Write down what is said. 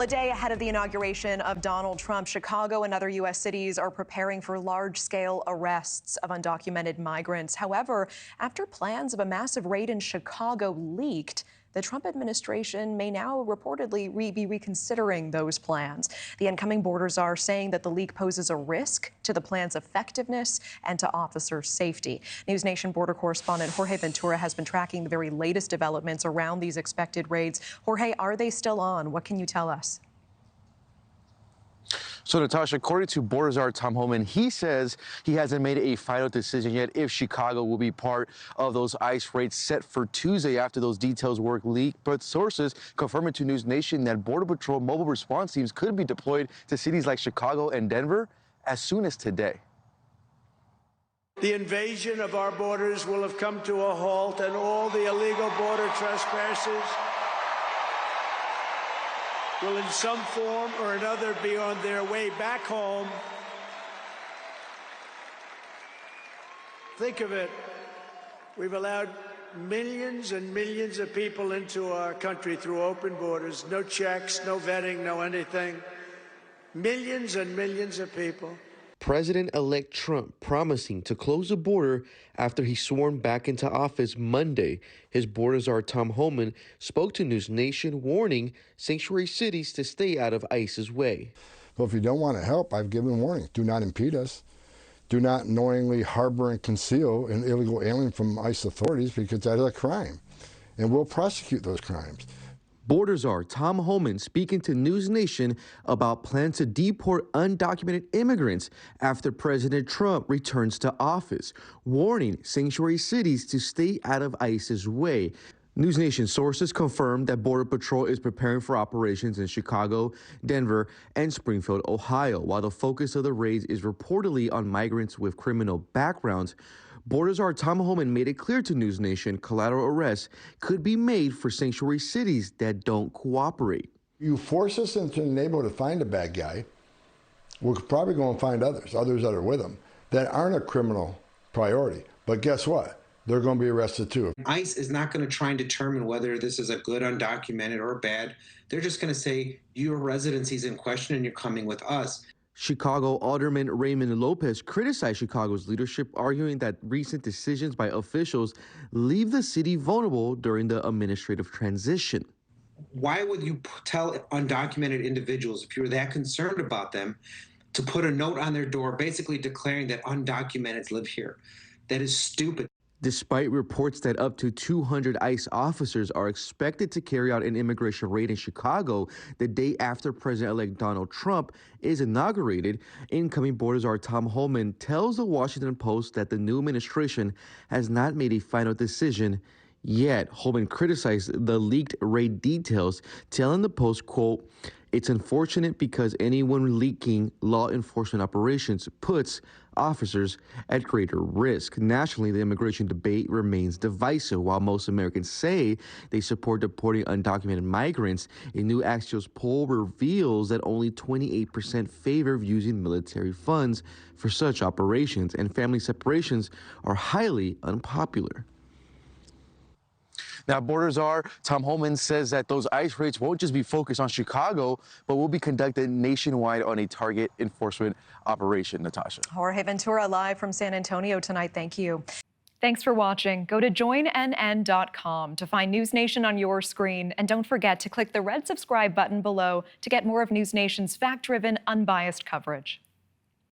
A day ahead of the inauguration of Donald Trump, Chicago and other U.S. cities are preparing for large-scale arrests of undocumented migrants. However, after plans of a massive raid in Chicago leaked, the Trump administration may now reportedly be reconsidering those plans. The incoming border czar saying that the leak poses a risk to the plan's effectiveness and to officer safety. NewsNation border correspondent Jorge Ventura has been tracking the very latest developments around these expected raids. Jorge, are they still on? What can you tell us? So, Natasha, according to border czar Tom Homan, he says he hasn't made a final decision yet if Chicago will be part of those ICE raids set for Tuesday after those details were leaked. But sources confirming to NewsNation that Border Patrol mobile response teams could be deployed to cities like Chicago and Denver as soon as today. The invasion of our borders will have come to a halt, and all the illegal border trespassers will in some form or another be on their way back home. Think of it. We've allowed millions and millions of people into our country through open borders, no checks, no vetting, no anything. Millions and millions of people. President-elect Trump promising to close the border after he sworn back into office Monday. His border czar Tom Homan spoke to NewsNation, warning sanctuary cities to stay out of ICE's way. Well, if you don't want to help, I've given warning. Do not impede us. Do not knowingly harbor and conceal an illegal alien from ICE authorities, because that is a crime, and we'll prosecute those crimes. Border czar Tom Homan speaking to NewsNation about plans to deport undocumented immigrants after President Trump returns to office, warning sanctuary cities to stay out of ICE's way. NewsNation sources confirmed that Border Patrol is preparing for operations in Chicago, Denver, and Springfield, Ohio, while the focus of the raids is reportedly on migrants with criminal backgrounds. Border czar Tom Homan made it clear to NewsNation collateral arrests could be made for sanctuary cities that don't cooperate. You force us into the neighborhood to find a bad guy, we're probably going to find others that are with him, that aren't a criminal priority. But guess what? They're going to be arrested too. ICE is not going to try and determine whether this is a good undocumented or bad. They're just going to say, your residency is in question and you're coming with us. Chicago Alderman Raymond Lopez criticized Chicago's leadership, arguing that recent decisions by officials leave the city vulnerable during the administrative transition. Why would you tell undocumented individuals, if you're that concerned about them, to put a note on their door basically declaring that undocumented live here? That is stupid. Despite reports that up to 200 ICE officers are expected to carry out an immigration raid in Chicago the day after President-elect Donald Trump is inaugurated, incoming border czar Tom Homan tells the Washington Post that the new administration has not made a final decision yet. Homan criticized the leaked raid details, telling the Post, quote, "It's unfortunate because anyone leaking law enforcement operations puts officers at greater risk." Nationally, the immigration debate remains divisive. While most Americans say they support deporting undocumented migrants, a new Axios poll reveals that only 28% favor using military funds for such operations, and family separations are highly unpopular. Now, border czar Tom Homan says that those ICE raids won't just be focused on Chicago, but will be conducted nationwide on a target enforcement operation. Natasha. Jorge Ventura live from San Antonio tonight. Thank you. Thanks for watching. Go to joinnn.com to find NewsNation on your screen. And don't forget to click the red subscribe button below to get more of NewsNation's fact-driven, unbiased coverage.